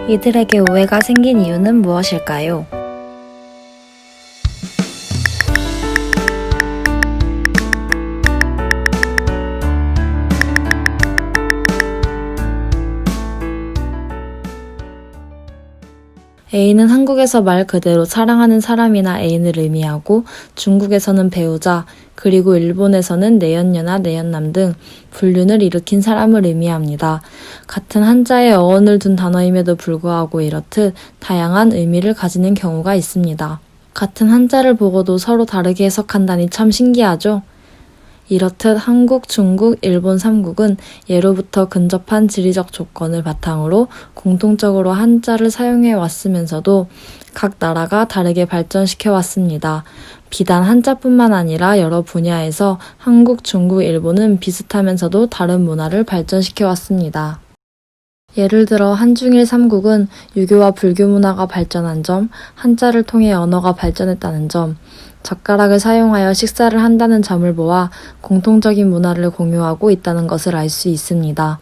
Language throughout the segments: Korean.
이들에게 오해가 생긴 이유는 무엇일까요? 애인은 한국에서 말 그대로 사랑하는 사람이나 애인을 의미하고 중국에서는 배우자, 그리고 일본에서는 내연녀나 내연남 등 불륜을 일으킨 사람을 의미합니다. 같은 한자의 어원을 둔 단어임에도 불구하고 이렇듯 다양한 의미를 가지는 경우가 있습니다. 같은 한자를 보고도 서로 다르게 해석한다니 참 신기하죠? 이렇듯 한국, 중국, 일본 3국은 예로부터 근접한 지리적 조건을 바탕으로 공통적으로 한자를 사용해 왔으면서도 각 나라가 다르게 발전시켜 왔습니다. 비단 한자뿐만 아니라 여러 분야에서 한국, 중국, 일본은 비슷하면서도 다른 문화를 발전시켜 왔습니다. 예를 들어 한중일 3국은 유교와 불교 문화가 발전한 점, 한자를 통해 언어가 발전했다는 점, 젓가락을 사용하여 식사를 한다는 점을 보아 공통적인 문화를 공유하고 있다는 것을 알 수 있습니다.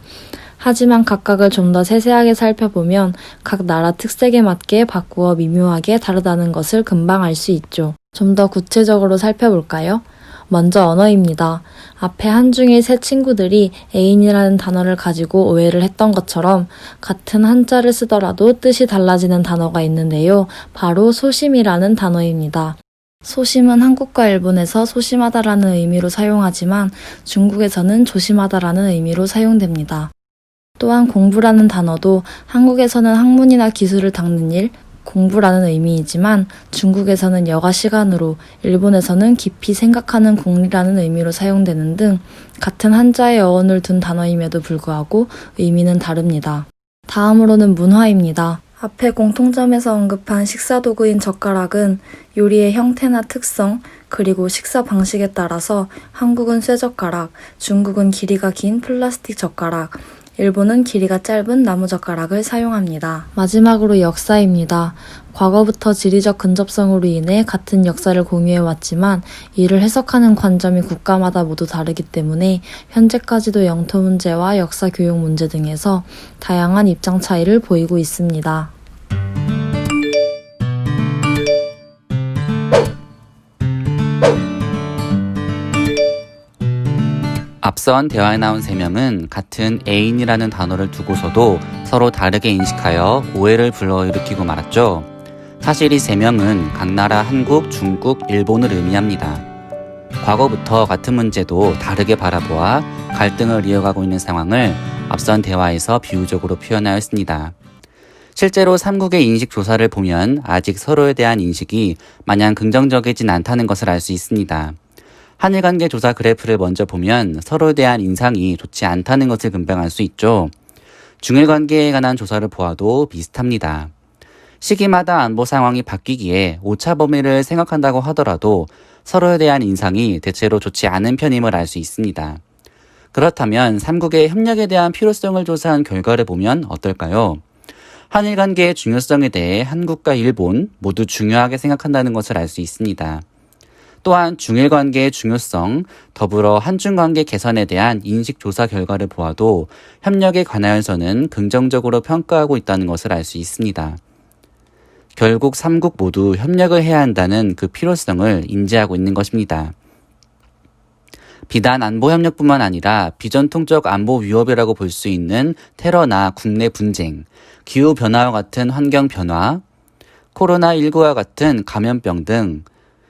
하지만 각각을 좀 더 세세하게 살펴보면 각 나라 특색에 맞게 바꾸어 미묘하게 다르다는 것을 금방 알 수 있죠. 좀 더 구체적으로 살펴볼까요? 먼저 언어입니다. 앞에 한중일 세 친구들이 애인이라는 단어를 가지고 오해를 했던 것처럼 같은 한자를 쓰더라도 뜻이 달라지는 단어가 있는데요. 바로 소심이라는 단어입니다. 소심은 한국과 일본에서 소심하다라는 의미로 사용하지만 중국에서는 조심하다라는 의미로 사용됩니다. 또한 공부라는 단어도 한국에서는 학문이나 기술을 닦는 일, 공부라는 의미이지만 중국에서는 여가 시간으로, 일본에서는 깊이 생각하는 공리라는 의미로 사용되는 등 같은 한자의 어원을 둔 단어임에도 불구하고 의미는 다릅니다. 다음으로는 문화입니다. 앞에 공통점에서 언급한 식사도구인 젓가락은 요리의 형태나 특성, 그리고 식사 방식에 따라서 한국은 쇠젓가락, 중국은 길이가 긴 플라스틱 젓가락, 일본은 길이가 짧은 나무젓가락을 사용합니다. 마지막으로 역사입니다. 과거부터 지리적 근접성으로 인해 같은 역사를 공유해왔지만 이를 해석하는 관점이 국가마다 모두 다르기 때문에 현재까지도 영토 문제와 역사 교육 문제 등에서 다양한 입장 차이를 보이고 있습니다. 앞선 대화에 나온 세 명은 같은 애인이라는 단어를 두고서도 서로 다르게 인식하여 오해를 불러일으키고 말았죠. 사실 이 세 명은 각 나라 한국, 중국, 일본을 의미합니다. 과거부터 같은 문제도 다르게 바라보아 갈등을 이어가고 있는 상황을 앞선 대화에서 비유적으로 표현하였습니다. 실제로 3국의 인식 조사를 보면 아직 서로에 대한 인식이 마냥 긍정적이진 않다는 것을 알 수 있습니다. 한일관계 조사 그래프를 먼저 보면 서로에 대한 인상이 좋지 않다는 것을 금방 알 수 있죠. 중일관계에 관한 조사를 보아도 비슷합니다. 시기마다 안보 상황이 바뀌기에 오차 범위를 생각한다고 하더라도 서로에 대한 인상이 대체로 좋지 않은 편임을 알 수 있습니다. 그렇다면 3국의 협력에 대한 필요성을 조사한 결과를 보면 어떨까요? 한일관계의 중요성에 대해 한국과 일본 모두 중요하게 생각한다는 것을 알 수 있습니다. 또한 중일관계의 중요성, 더불어 한중관계 개선에 대한 인식조사 결과를 보아도 협력에 관하여서는 긍정적으로 평가하고 있다는 것을 알 수 있습니다. 결국 3국 모두 협력을 해야 한다는 그 필요성을 인지하고 있는 것입니다. 비단 안보협력뿐만 아니라 비전통적 안보 위협이라고 볼 수 있는 테러나 국내 분쟁, 기후변화와 같은 환경 변화, 코로나19와 같은 감염병 등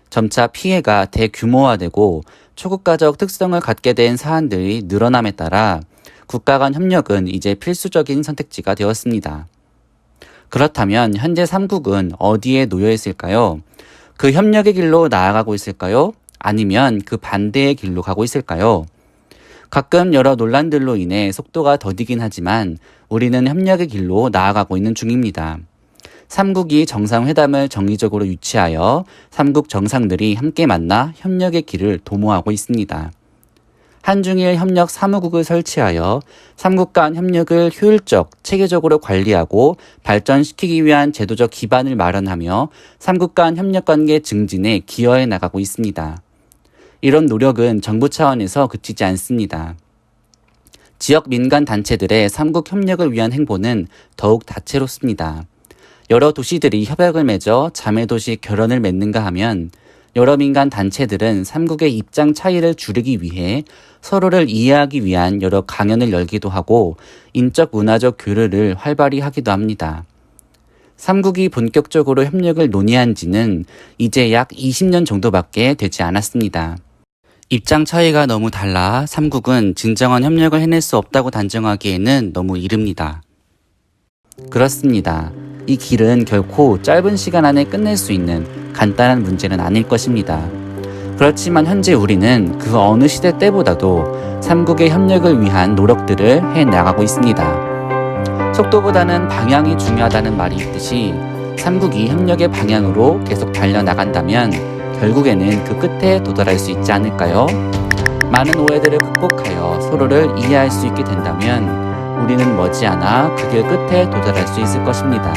점차 피해가 대규모화되고 초국가적 특성을 갖게 된 사안들이 늘어남에 따라 국가 간 협력은 이제 필수적인 선택지가 되었습니다. 그렇다면 현재 3국은 어디에 놓여 있을까요? 그 협력의 길로 나아가고 있을까요? 아니면 그 반대의 길로 가고 있을까요? 가끔 여러 논란들로 인해 속도가 더디긴 하지만 우리는 협력의 길로 나아가고 있는 중입니다. 3국이 정상회담을 정기적으로 유치하여 3국 정상들이 함께 만나 협력의 길을 도모하고 있습니다. 한중일 협력 사무국을 설치하여 3국 간 협력을 효율적, 체계적으로 관리하고 발전시키기 위한 제도적 기반을 마련하며 3국 간 협력관계 증진에 기여해 나가고 있습니다. 이런 노력은 정부 차원에서 그치지 않습니다. 지역 민간 단체들의 삼국 협력을 위한 행보는 더욱 다채롭습니다. 여러 도시들이 협약을 맺어 자매도시 결연을 맺는가 하면 여러 민간 단체들은 삼국의 입장 차이를 줄이기 위해 서로를 이해하기 위한 여러 강연을 열기도 하고 인적 문화적 교류를 활발히 하기도 합니다. 삼국이 본격적으로 협력을 논의한 지는 이제 약 20년 정도밖에 되지 않았습니다. 입장 차이가 너무 달라 삼국은 진정한 협력을 해낼 수 없다고 단정하기에는 너무 이릅니다. 그렇습니다. 이 길은 결코 짧은 시간 안에 끝낼 수 있는 간단한 문제는 아닐 것입니다. 그렇지만 현재 우리는 그 어느 시대 때보다도 삼국의 협력을 위한 노력들을 해나가고 있습니다. 속도보다는 방향이 중요하다는 말이 있듯이 삼국이 협력의 방향으로 계속 달려나간다면 결국에는 그 끝에 도달할 수 있지 않을까요? 많은 오해들을 극복하여 서로를 이해할 수 있게 된다면 우리는 머지않아 그 길 끝에 도달할 수 있을 것입니다.